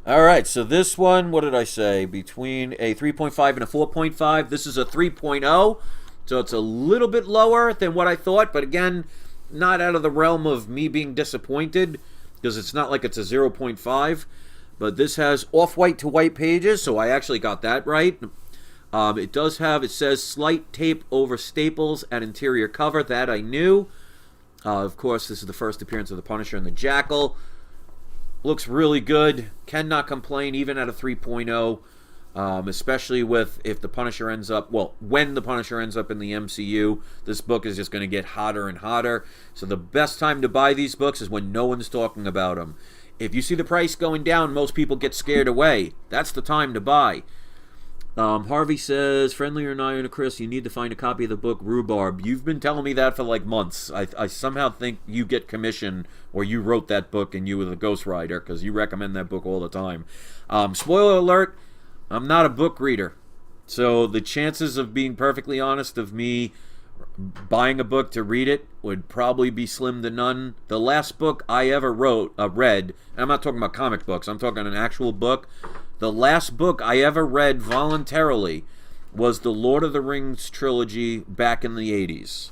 Alright, so this one, what did I say? Between a 3.5 and a 4.5. This is a 3.0, so it's a little bit lower than what I thought, but again, not out of the realm of me being disappointed, because it's not like it's a 0.5. But this has off-white to white pages, so I actually got that right. It says slight tape over staples at interior cover. That I knew. Of course, this is the first appearance of the Punisher and the Jackal. Looks really good. Cannot complain, even at a 3.0. Especially with if the Punisher ends up, well, when the Punisher ends up in the MCU, this book is just going to get hotter and hotter. So the best time to buy these books is when no one's talking about them. If you see the price going down, most people get scared away. That's the time to buy. Harvey says, friendly or not, Chris, you need to find a copy of the book Rhubarb. You've been telling me that for like months. I somehow think you get commission, or you wrote that book and you were the ghostwriter, because you recommend that book all the time. Spoiler alert, I'm not a book reader. So the chances of being perfectly honest of me buying a book to read it would probably be slim to none. The last book I ever read, and I'm not talking about comic books, I'm talking an actual book. The last book I ever read voluntarily was the Lord of the Rings trilogy back in the 80s.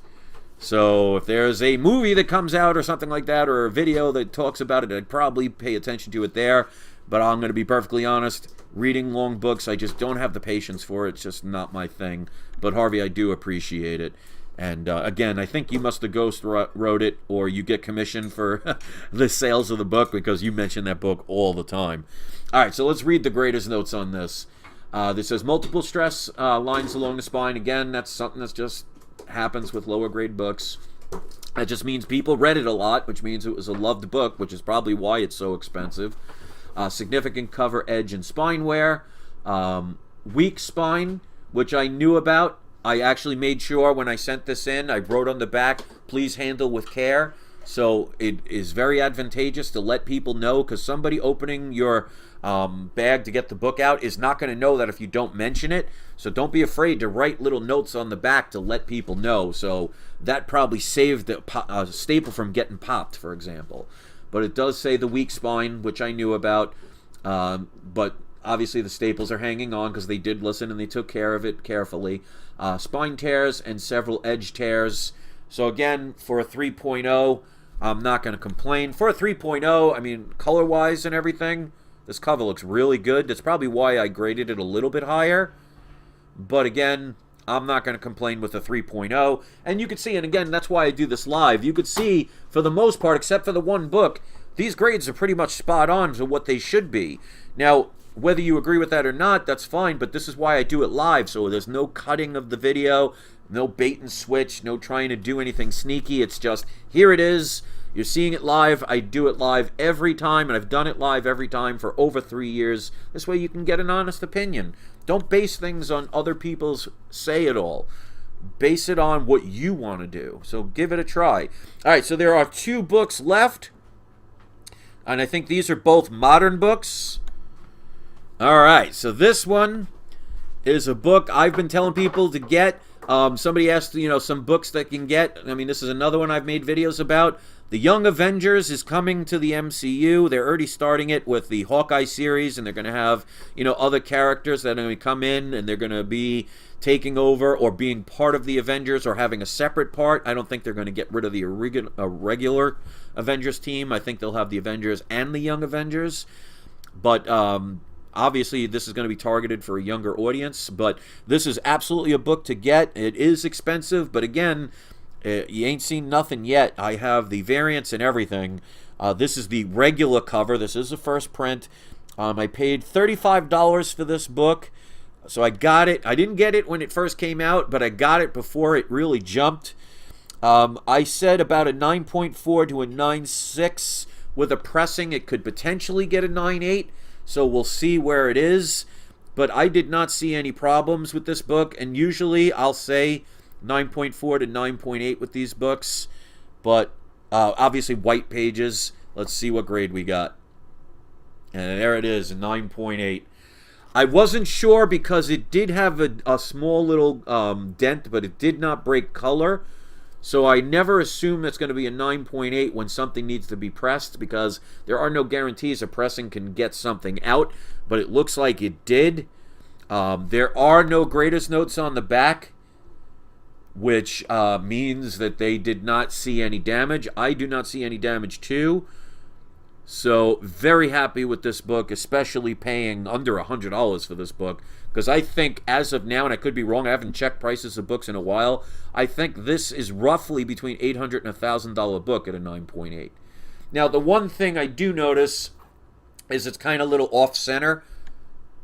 So if there's a movie that comes out or something like that, or a video that talks about it, I'd probably pay attention to it there. But I'm going to be perfectly honest, reading long books, I just don't have the patience for it. It's just not my thing. But Harvey, I do appreciate it. And again, I think you must have ghost wrote it, or you get commission for the sales of the book, because you mention that book all the time. All right, so let's read the grader's notes on this. This says multiple stress lines along the spine. Again, that's something that just happens with lower grade books. That just means people read it a lot, which means it was a loved book, which is probably why it's so expensive. Significant cover edge and spine wear. Weak spine, which I knew about. I actually made sure when I sent this in, I wrote on the back, please handle with care. So it is very advantageous to let people know, because somebody opening your bag to get the book out is not going to know that if you don't mention it. So don't be afraid to write little notes on the back to let people know. So that probably saved the staple from getting popped, for example. But it does say the weak spine, which I knew about. But obviously the staples are hanging on because they did listen and they took care of it carefully. Spine tears and several edge tears. So again, for a 3.0, I'm not going to complain. For a 3.0, I mean, color-wise and everything, this cover looks really good. That's probably why I graded it a little bit higher. But again, I'm not going to complain with a 3.0. And you could see, and again, that's why I do this live. You could see, for the most part, except for the one book, these grades are pretty much spot on to what they should be. Now, whether you agree with that or not, that's fine, but this is why I do it live, so there's no cutting of the video, no bait and switch, no trying to do anything sneaky. It's just, here it is. You're seeing it live. I do it live every time, and I've done it live every time for over 3 years. This way you can get an honest opinion. Don't base things on other people's say-it-all. Base it on what you want to do. So give it a try. All right, so there are 2 books left, and I think these are both modern books. All right, so this one is a book I've been telling people to get. Somebody asked, some books that can get. I mean, this is another one I've made videos about. The Young Avengers is coming to the MCU. They're already starting it with the Hawkeye series, and they're going to have, other characters that are going to come in, and they're going to be taking over or being part of the Avengers or having a separate part. I don't think they're going to get rid of the regular Avengers team. I think they'll have the Avengers and the Young Avengers. But obviously, this is going to be targeted for a younger audience, but this is absolutely a book to get. It is expensive, but again, you ain't seen nothing yet. I have the variants and everything. This is the regular cover. This is the first print. I paid $35 for this book. So I got it. I didn't get it when it first came out, but I got it before it really jumped. I said about a 9.4 to a 9.6. With a pressing, it could potentially get a 9.8. So we'll see where it is. But I did not see any problems with this book. And usually I'll say 9.4 to 9.8 with these books. But obviously white pages. Let's see what grade we got. And there it is, a 9.8. I wasn't sure because it did have a small little dent, but it did not break color. So I never assume that's going to be a 9.8 when something needs to be pressed, because there are no guarantees a pressing can get something out, but it looks like it did. There are no greatest notes on the back, which means that they did not see any damage. I do not see any damage too. So, very happy with this book, especially paying under $100 for this book. Because I think, as of now, and I could be wrong, I haven't checked prices of books in a while, I think this is roughly between $800 and $1,000 book at a 9.8. Now, the one thing I do notice is it's kind of a little off-center.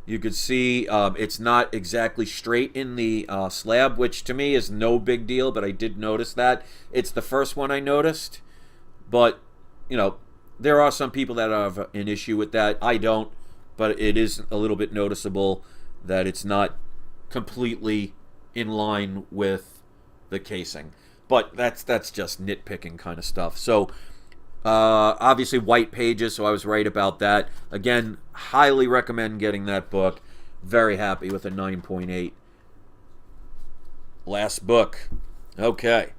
You could see it's not exactly straight in the slab, which to me is no big deal, but I did notice that. It's the first one I noticed. But, you know, there are some people that have an issue with that. I don't, but it is a little bit noticeable that it's not completely in line with the casing. But that's just nitpicking kind of stuff. So, obviously white pages, so I was right about that. Again, highly recommend getting that book. Very happy with a 9.8. Last book. Okay.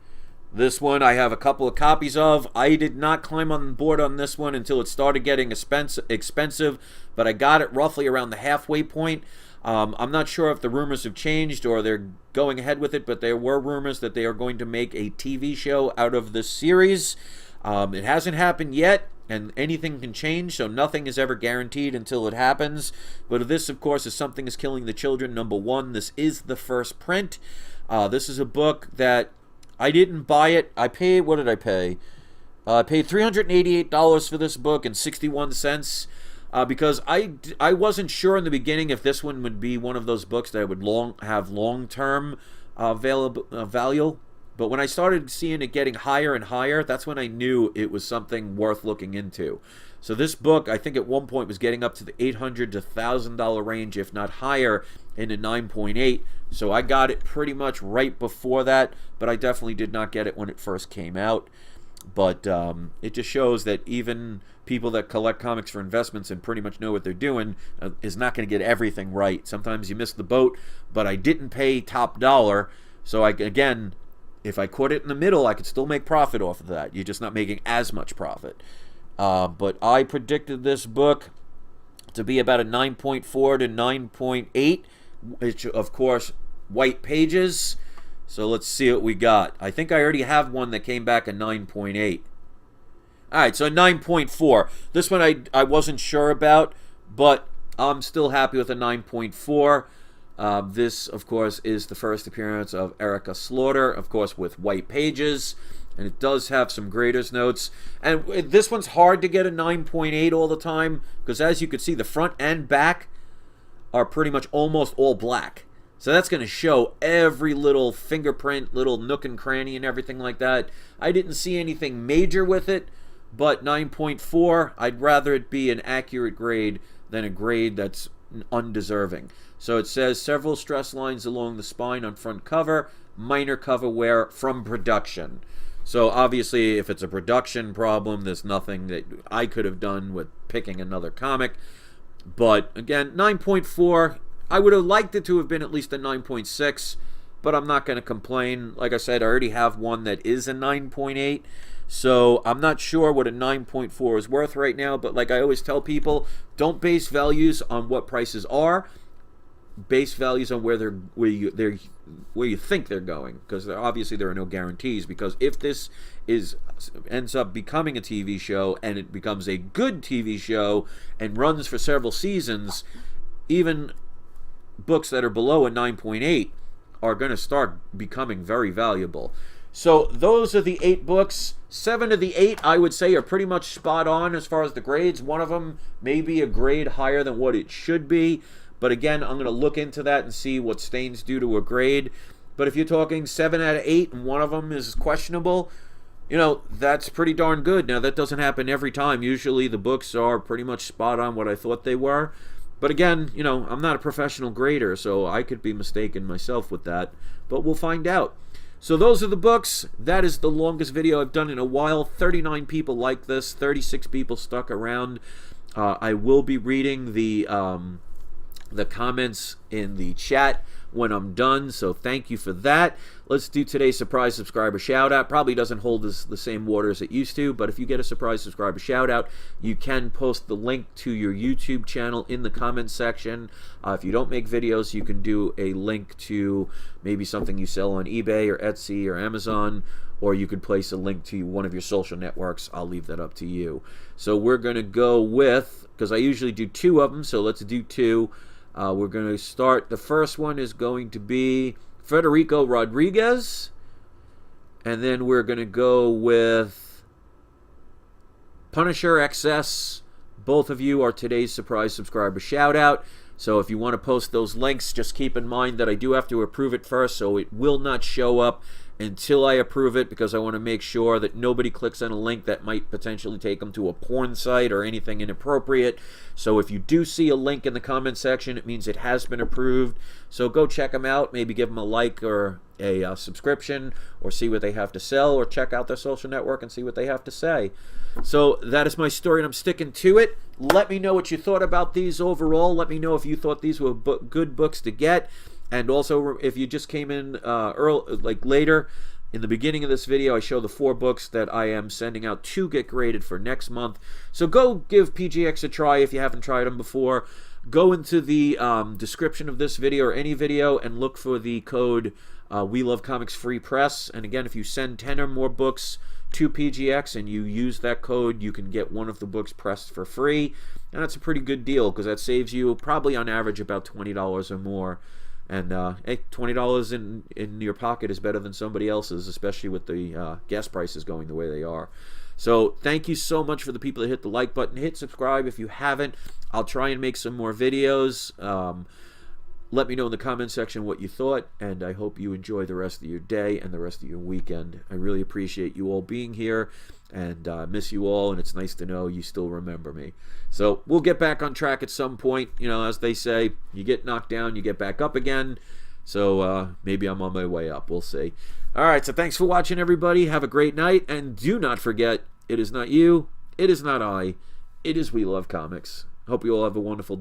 This one I have a couple of copies of. I did not climb on board on this one until it started getting expensive, but I got it roughly around the halfway point. I'm not sure if the rumors have changed or they're going ahead with it, but there were rumors that they are going to make a TV show out of this series. It hasn't happened yet, and anything can change, so nothing is ever guaranteed until it happens. But this, of course, is Something is Killing the Children, #1. This is the first print. This is a book that I didn't buy it. I paid, what did I pay? I paid $388 for this book and 61 cents because I wasn't sure in the beginning if this one would be one of those books that would have long-term value. But when I started seeing it getting higher and higher, that's when I knew it was something worth looking into. So this book, I think at one point was getting up to the $800 to $1,000 range, if not higher, in a 9.8. So I got it pretty much right before that, but I definitely did not get it when it first came out. But it just shows that even people that collect comics for investments and pretty much know what they're doing is not going to get everything right. Sometimes you miss the boat, but I didn't pay top dollar. So again, if I caught it in the middle, I could still make profit off of that. You're just not making as much profit. But I predicted this book to be about a 9.4 to 9.8, which, of course, white pages. So let's see what we got. I think I already have one that came back a 9.8. All right, so a 9.4. This one I wasn't sure about, but I'm still happy with a 9.4. This, of course, is the first appearance of Erica Slaughter, of course, with white pages. And it does have some graders notes. And this one's hard to get a 9.8 all the time, because as you can see, the front and back are pretty much almost all black. So that's going to show every little fingerprint, little nook and cranny and everything like that. I didn't see anything major with it, but 9.4, I'd rather it be an accurate grade than a grade that's undeserving. So it says several stress lines along the spine on front cover, minor cover wear from production. So obviously if it's a production problem, there's nothing that I could have done with picking another comic. But again, 9.4, I would have liked it to have been at least a 9.6, but I'm not going to complain. Like I said, I already have one that is a 9.8. So I'm not sure what a 9.4 is worth right now, but like I always tell people, don't base values on what prices are. Base values on where you think they're going, because obviously there are no guarantees. Because if this ends up becoming a TV show and it becomes a good TV show and runs for several seasons, even books that are below a 9.8 are going to start becoming very valuable. So those are the 8 books. 7 of the 8 I would say are pretty much spot on as far as the grades. One of them may be a grade higher than what it should be. But again, I'm going to look into that and see what stains do to a grade. But if you're talking 7 out of 8 and one of them is questionable, you know, that's pretty darn good. Now, that doesn't happen every time. Usually the books are pretty much spot on what I thought they were. But again, you know, I'm not a professional grader, so I could be mistaken myself with that. But we'll find out. So those are the books. That is the longest video I've done in a while. 39 people like this. 36 people stuck around. I will be reading the comments in the chat when I'm done, so thank you for that. Let's do today's surprise subscriber shout out. Probably doesn't hold the same water as it used to, but if you get a surprise subscriber shout out, you can post the link to your YouTube channel in the comments section. If you don't make videos, you can do a link to maybe something you sell on eBay or Etsy or Amazon, or you could place a link to one of your social networks. I'll leave that up to you. So we're going to go with, because I usually do 2 of them, so let's do 2. We're going to start. The first one is going to be Federico Rodriguez. And then we're going to go with Punisher XS. Both of you are today's surprise subscriber shout out. So if you want to post those links, just keep in mind that I do have to approve it first, so it will not show up until I approve it, because I want to make sure that nobody clicks on a link that might potentially take them to a porn site or anything inappropriate. So if you do see a link in the comment section, it means it has been approved. So go check them out, maybe give them a like or a subscription, or see what they have to sell, or check out their social network and see what they have to say. So that is my story, and I'm sticking to it. Let me know what you thought about these overall. Let me know if you thought these were good books to get. And also, if you just came in later, in the beginning of this video, I show the 4 books that I am sending out to get graded for next month. So go give PGX a try if you haven't tried them before. Go into the description of this video or any video and look for the code We Love Comics Free Press. And again, if you send 10 or more books to PGX and you use that code, you can get one of the books pressed for free. And that's a pretty good deal, because that saves you probably on average about $20 or more. And hey, $20 in your pocket is better than somebody else's, especially with the gas prices going the way they are. So thank you so much for the people that hit the like button. Hit subscribe if you haven't. I'll try and make some more videos. Let me know in the comment section what you thought, and I hope you enjoy the rest of your day and the rest of your weekend. I really appreciate you all being here, and miss you all, and it's nice to know you still remember me. So we'll get back on track at some point. You know, as they say, you get knocked down, you get back up again. So maybe I'm on my way up. We'll see. All right, so thanks for watching, everybody. Have a great night, and do not forget, it is not you, it is not I, it is We Love Comics. Hope you all have a wonderful day.